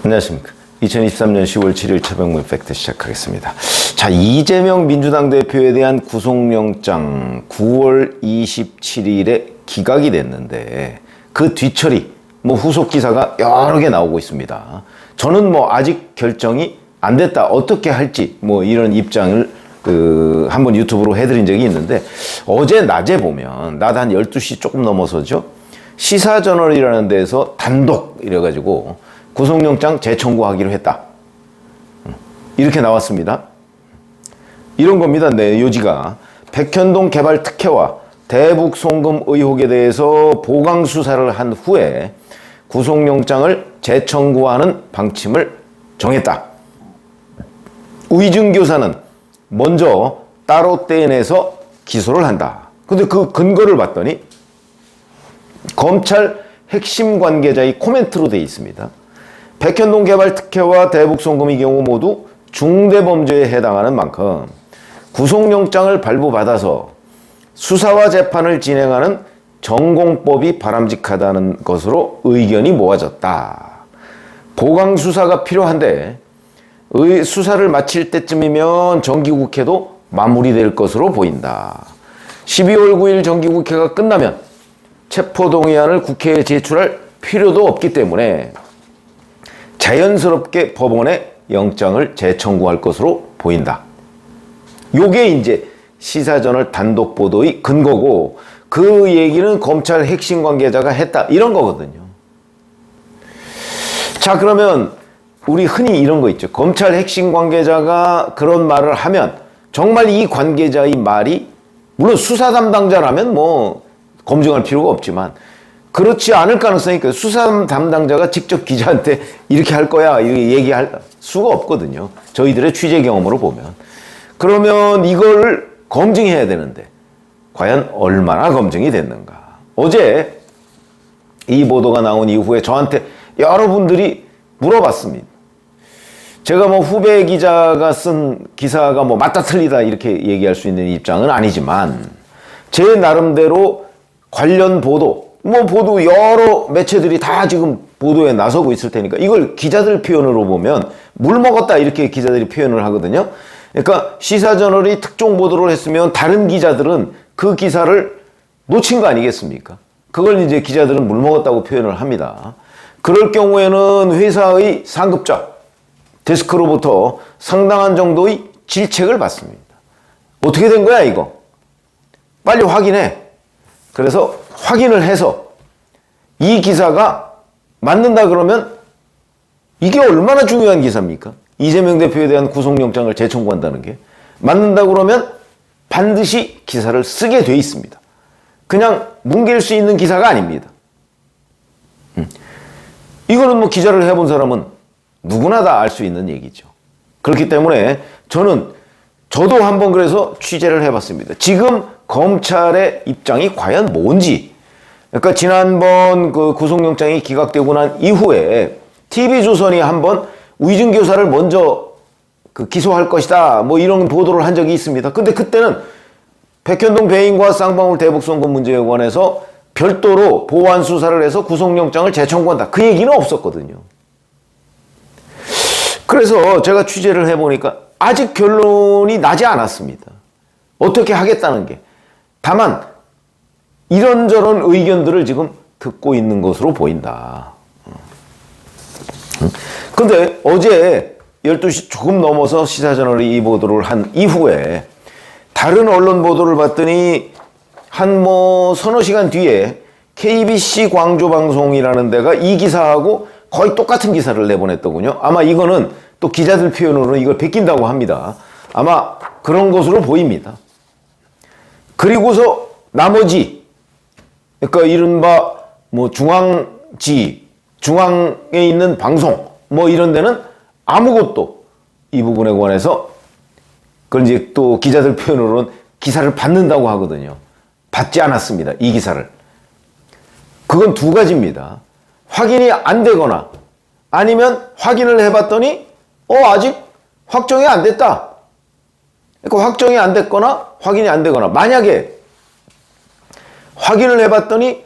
안녕하십니까. 2023년 10월 7일 최병문 팩트 시작하겠습니다. 자, 이재명 민주당 대표에 대한 구속영장 9월 27일에 기각이 됐는데 그 뒤처리, 후속 기사가 여러 개 나오고 있습니다. 저는 아직 결정이 안 됐다, 어떻게 할지 이런 입장을 한번 유튜브로 해드린 적이 있는데, 어제 낮에 보면 낮 한 12시 조금 넘어서죠. 시사저널이라는 데서 단독 이래가지고 구속영장 재청구하기로 했다, 이렇게 나왔습니다. 이런 겁니다. 내 요지가 백현동 개발 특혜와 대북 송금 의혹에 대해서 보강 수사를 한 후에 구속영장을 재청구하는 방침을 정했다. 위증교사는 먼저 따로 떼내서 기소를 한다. 근데 그 근거를 봤더니 검찰 핵심 관계자의 코멘트로 되어 있습니다. 백현동 개발 특혜와 대북 송금의 경우 모두 중대범죄에 해당하는 만큼 구속영장을 발부받아서 수사와 재판을 진행하는 전공법이 바람직하다는 것으로 의견이 모아졌다. 보강 수사가 필요한데 수사를 마칠 때쯤이면 정기국회도 마무리될 것으로 보인다. 12월 9일 정기국회가 끝나면 체포동의안을 국회에 제출할 필요도 없기 때문에 자연스럽게 법원에 영장을 재청구할 것으로 보인다. 요게 이제 시사저널 단독 보도의 근거고, 그 얘기는 검찰 핵심 관계자가 했다, 이런 거거든요. 자, 그러면 우리 흔히 이런 거 있죠. 검찰 핵심 관계자가 그런 말을 하면 정말 이 관계자의 말이, 물론 수사 담당자라면 검증할 필요가 없지만 그렇지 않을 가능성이 있어요. 수사 담당자가 직접 기자한테 이렇게 할 거야, 이렇게 얘기할 수가 없거든요. 저희들의 취재 경험으로 보면. 그러면 이걸 검증해야 되는데 과연 얼마나 검증이 됐는가. 어제 이 보도가 나온 이후에 저한테 여러분들이 물어봤습니다. 제가 후배 기자가 쓴 기사가 맞다 틀리다 이렇게 얘기할 수 있는 입장은 아니지만, 제 나름대로 관련 보도, 보도 여러 매체들이 다 지금 보도에 나서고 있을 테니까 이걸 기자들 표현으로 보면 물 먹었다, 이렇게 기자들이 표현을 하거든요. 그러니까 시사저널이 특종 보도를 했으면 다른 기자들은 그 기사를 놓친 거 아니겠습니까? 그걸 이제 기자들은 물 먹었다고 표현을 합니다. 그럴 경우에는 회사의 상급자, 데스크로부터 상당한 정도의 질책을 받습니다. 어떻게 된 거야 이거? 빨리 확인해. 그래서 확인을 해서 이 기사가 맞는다 그러면 이게 얼마나 중요한 기사입니까? 이재명 대표에 대한 구속영장을 재청구한다는 게 맞는다 그러면 반드시 기사를 쓰게 돼 있습니다. 그냥 뭉갤 수 있는 기사가 아닙니다. 이거는 기자를 해본 사람은 누구나 다 알 수 있는 얘기죠. 그렇기 때문에 저도 한번 그래서 취재를 해봤습니다. 지금 검찰의 입장이 과연 뭔지. 그러니까 지난번 그 구속영장이 기각되고 난 이후에 TV조선이 한번 위증교사를 먼저 기소할 것이다, 이런 보도를 한 적이 있습니다. 근데 그때는 백현동 배인과 쌍방울 대북송금 문제에 관해서 별도로 보완 수사를 해서 구속영장을 재청구한다, 그 얘기는 없었거든요. 그래서 제가 취재를 해보니까 아직 결론이 나지 않았습니다. 어떻게 하겠다는 게. 다만 이런저런 의견들을 지금 듣고 있는 것으로 보인다. 근데 어제 12시 조금 넘어서 시사저널이 이 보도를 한 이후에 다른 언론 보도를 봤더니 한 서너 시간 뒤에 KBC 광주방송이라는 데가 이 기사하고 거의 똑같은 기사를 내보냈더군요. 아마 이거는 또 기자들 표현으로는 이걸 베낀다고 합니다. 아마 그런 것으로 보입니다. 그리고서 나머지, 그러니까 이른바 중앙지, 중앙에 있는 방송 이런 데는 아무것도 이 부분에 관해서, 그건 이제 또 기자들 표현으로는 기사를 받는다고 하거든요. 받지 않았습니다, 이 기사를. 그건 두 가지입니다. 확인이 안 되거나 아니면 확인을 해봤더니 아직 확정이 안 됐다. 그러니까 확정이 안 됐거나 확인이 안 되거나, 만약에 확인을 해봤더니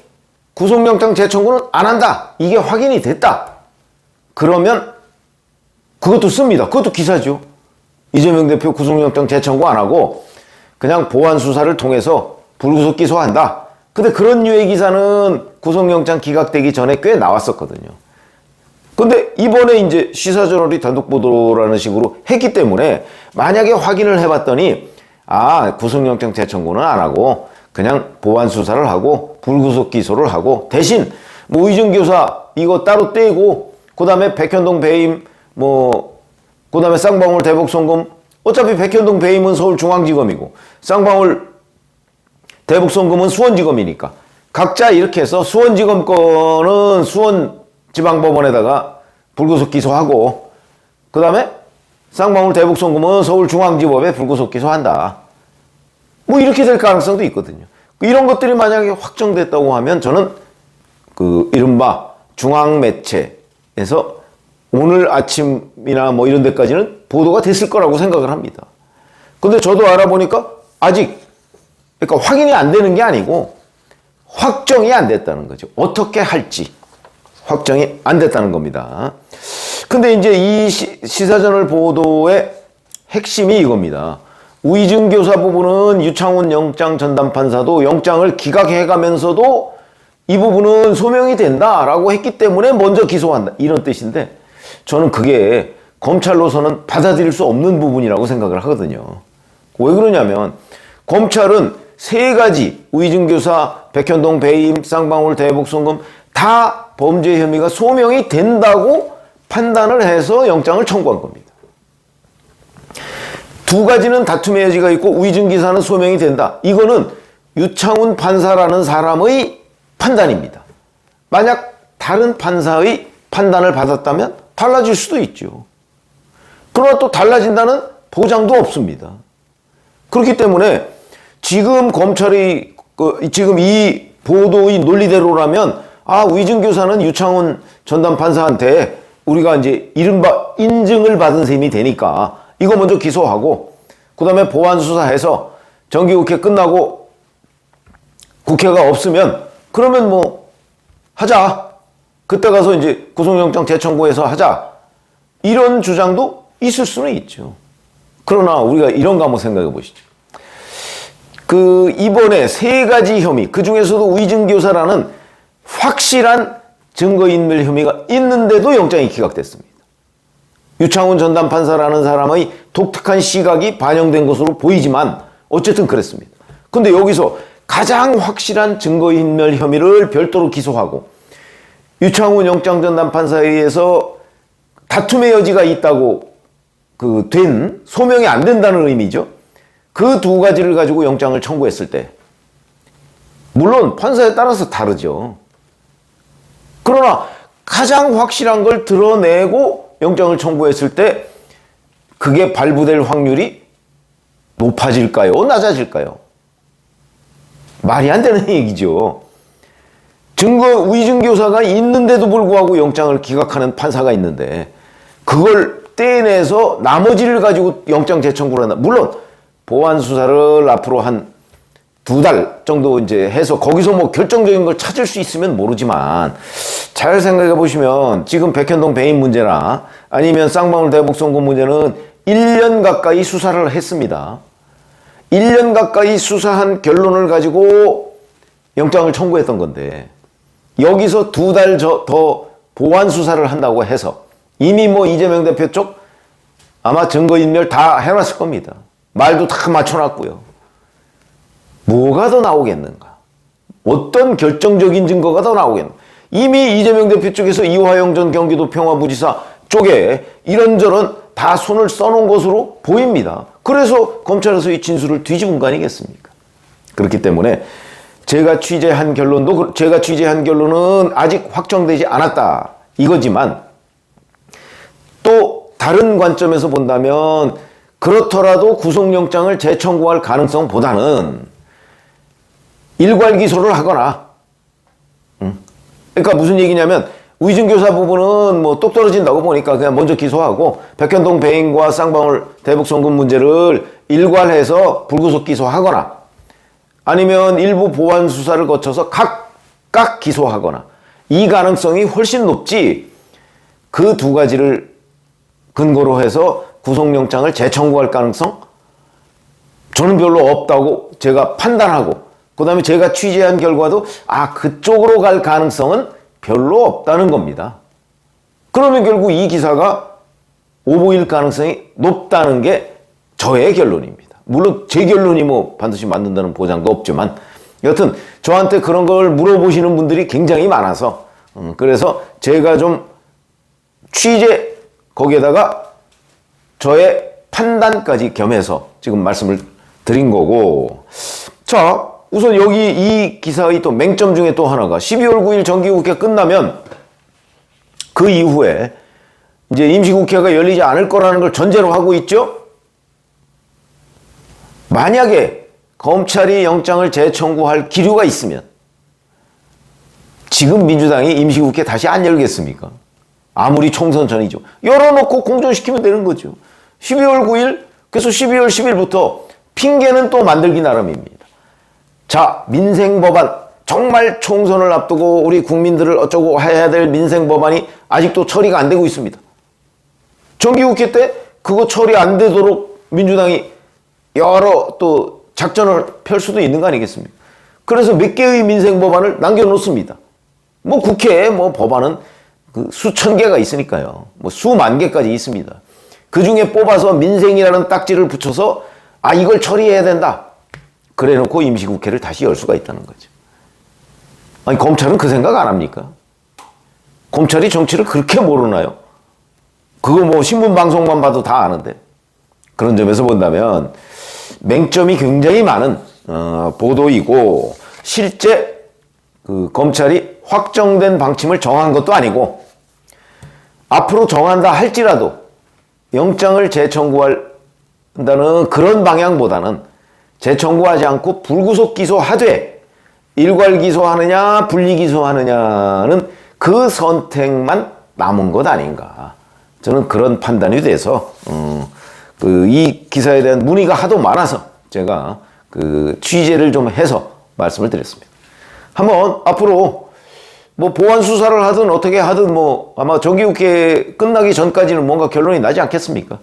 구속영장 재청구는 안 한다, 이게 확인이 됐다. 그러면 그것도 씁니다. 그것도 기사죠. 이재명 대표 구속영장 재청구 안 하고 그냥 보완 수사를 통해서 불구속 기소한다. 근데 그런 류의 기사는 구속영장 기각되기 전에 꽤 나왔었거든요. 근데 이번에 이제 시사저널이 단독 보도라는 식으로 했기 때문에 만약에 확인을 해봤더니 구속영장 재청구는 안 하고 그냥 보완 수사를 하고 불구속 기소를 하고 대신 뭐 의정교사 이거 따로 떼고 그다음에 백현동 배임 그다음에 쌍방울 대북송금 어차피 백현동 배임은 서울중앙지검이고 쌍방울 대북송금은 수원지검이니까 각자 이렇게 해서 수원지검 거는 수원지방법원에다가 불구속 기소하고 그 다음에 쌍방울 대북송금은 서울중앙지법에 불구속 기소한다. 뭐 이렇게 될 가능성도 있거든요. 이런 것들이 만약에 확정됐다고 하면 저는 그 이른바 중앙매체에서 오늘 아침이나 뭐 이런 데까지는 보도가 됐을 거라고 생각을 합니다. 근데 저도 알아보니까 아직 그러니까 확인이 안 되는 게 아니고 확정이 안 됐다는 거죠. 어떻게 할지 확정이 안 됐다는 겁니다. 근데 이제 이 시사저널 보도의 핵심이 이겁니다. 우이증 교사 부분은 유창훈 영장 전담판사도 영장을 기각해가면서도 이 부분은 소명이 된다라고 했기 때문에 먼저 기소한다. 이런 뜻인데 저는 그게 검찰로서는 받아들일 수 없는 부분이라고 생각을 하거든요. 왜 그러냐면 검찰은 세 가지 우이증 교사, 백현동 배임, 쌍방울 대북송금 다 범죄 혐의가 소명이 된다고 판단을 해서 영장을 청구한 겁니다. 두 가지는 다툼의 여지가 있고 우이증 기사는 소명이 된다. 이거는 유창훈 판사라는 사람의 판단입니다. 만약 다른 판사의 판단을 받았다면 달라질 수도 있죠. 그러나 또 달라진다는 보장도 없습니다. 그렇기 때문에 지금 검찰이 지금 이 보도의 논리대로라면 우이증 교사는 유창훈 전담 판사한테 우리가 이제 이른바 인증을 받은 셈이 되니까 이거 먼저 기소하고 그 다음에 보완 수사해서 정기국회 끝나고 국회가 없으면 그러면 뭐 하자. 그때 가서 이제 구속영장 재청구해서 하자. 이런 주장도 있을 수는 있죠. 그러나 우리가 이런 거 한번 생각해 보시죠. 이번에 세 가지 혐의, 그 중에서도 우이증 교사라는 확실한 증거인멸 혐의가 있는데도 영장이 기각됐습니다. 유창훈 전담 판사라는 사람의 독특한 시각이 반영된 것으로 보이지만 어쨌든 그랬습니다. 근데 여기서 가장 확실한 증거인멸 혐의를 별도로 기소하고 유창훈 영장 전담 판사에 의해서 다툼의 여지가 있다고 된 소명이 안 된다는 의미죠. 그 두 가지를 가지고 영장을 청구했을 때 물론 판사에 따라서 다르죠. 그러나 가장 확실한 걸 드러내고 영장을 청구했을 때 그게 발부될 확률이 높아질까요? 낮아질까요? 말이 안 되는 얘기죠. 우이증 교사가 있는데도 불구하고 영장을 기각하는 판사가 있는데 그걸 떼내서 나머지를 가지고 영장 재청구를 한다. 물론 보완 수사를 앞으로 한 2달 정도 이제 해서 거기서 뭐 결정적인 걸 찾을 수 있으면 모르지만 잘 생각해 보시면 지금 백현동 배임 문제나 아니면 쌍방울 대북송금 문제는 1년 가까이 수사를 했습니다. 1년 가까이 수사한 결론을 가지고 영장을 청구했던 건데 여기서 2달 더 보완 수사를 한다고 해서 이미 뭐 이재명 대표 쪽 아마 증거인멸 다 해놨을 겁니다. 말도 다 맞춰놨고요. 뭐가 더 나오겠는가? 어떤 결정적인 증거가 더 나오겠는가? 이미 이재명 대표 쪽에서 이화영 전 경기도 평화부지사 쪽에 이런저런 다 손을 써놓은 것으로 보입니다. 그래서 검찰에서 이 진술을 뒤집은 거 아니겠습니까? 그렇기 때문에 제가 취재한 결론은 아직 확정되지 않았다 이거지만 또 다른 관점에서 본다면 그렇더라도 구속영장을 재청구할 가능성보다는 일괄 기소를 하거나 그러니까 무슨 얘기냐면 우이증 교사 부분은 뭐 똑 떨어진다고 보니까 그냥 먼저 기소하고 백현동 배임과 쌍방울 대북송금 문제를 일괄해서 불구속 기소하거나 아니면 일부 보완 수사를 거쳐서 각각 기소하거나 이 가능성이 훨씬 높지 그 두 가지를 근거로 해서 구속영장을 재청구할 가능성? 저는 별로 없다고 제가 판단하고, 그 다음에 제가 취재한 결과도 그쪽으로 갈 가능성은 별로 없다는 겁니다. 그러면 결국 이 기사가 오보일 가능성이 높다는 게 저의 결론입니다. 물론 제 결론이 뭐 반드시 맞는다는 보장도 없지만, 여튼 저한테 그런 걸 물어보시는 분들이 굉장히 많아서 그래서 제가 좀 취재 거기에다가 저의 판단까지 겸해서 지금 말씀을 드린 거고, 자 우선 여기 이 기사의 또 맹점 중에 또 하나가 12월 9일 정기국회 끝나면 그 이후에 이제 임시국회가 열리지 않을 거라는 걸 전제로 하고 있죠. 만약에 검찰이 영장을 재청구할 기류가 있으면 지금 민주당이 임시국회 다시 안 열겠습니까? 아무리 총선 전이죠. 열어놓고 공전시키면 되는 거죠. 12월 9일, 그래서 12월 10일부터 핑계는 또 만들기 나름입니다. 자, 민생법안, 정말 총선을 앞두고 우리 국민들을 어쩌고 해야 될 민생법안이 아직도 처리가 안 되고 있습니다. 정기국회 때 그거 처리 안 되도록 민주당이 여러 또 작전을 펼 수도 있는 거 아니겠습니까? 그래서 몇 개의 민생법안을 남겨놓습니다. 뭐 국회에 뭐 법안은 그 수천 개가 있으니까요. 뭐 수만 개까지 있습니다. 그 중에 뽑아서 민생이라는 딱지를 붙여서 이걸 처리해야 된다. 그래 놓고 임시국회를 다시 열 수가 있다는 거죠. 아니, 검찰은 그 생각 안 합니까? 검찰이 정치를 그렇게 모르나요? 그거 뭐 신문 방송만 봐도 다 아는데. 그런 점에서 본다면 맹점이 굉장히 많은 보도이고, 실제 그 검찰이 확정된 방침을 정한 것도 아니고, 앞으로 정한다 할지라도 영장을 재청구한다는 그런 방향보다는 재청구하지 않고 불구속 기소하되 일괄 기소하느냐 분리 기소하느냐는 그 선택만 남은 것 아닌가, 저는 그런 판단이 돼서 이 기사에 대한 문의가 하도 많아서 제가 그 취재를 좀 해서 말씀을 드렸습니다. 한번 앞으로 뭐 보완 수사를 하든 어떻게 하든 뭐 아마 정기국회 끝나기 전까지는 뭔가 결론이 나지 않겠습니까?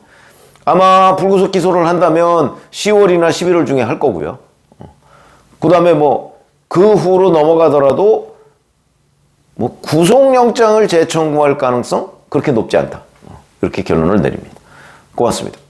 아마 불구속 기소를 한다면 10월이나 11월 중에 할 거고요. 그 다음에 뭐 그 후로 넘어가더라도 뭐 구속영장을 재청구할 가능성 그렇게 높지 않다. 이렇게 결론을 내립니다. 고맙습니다.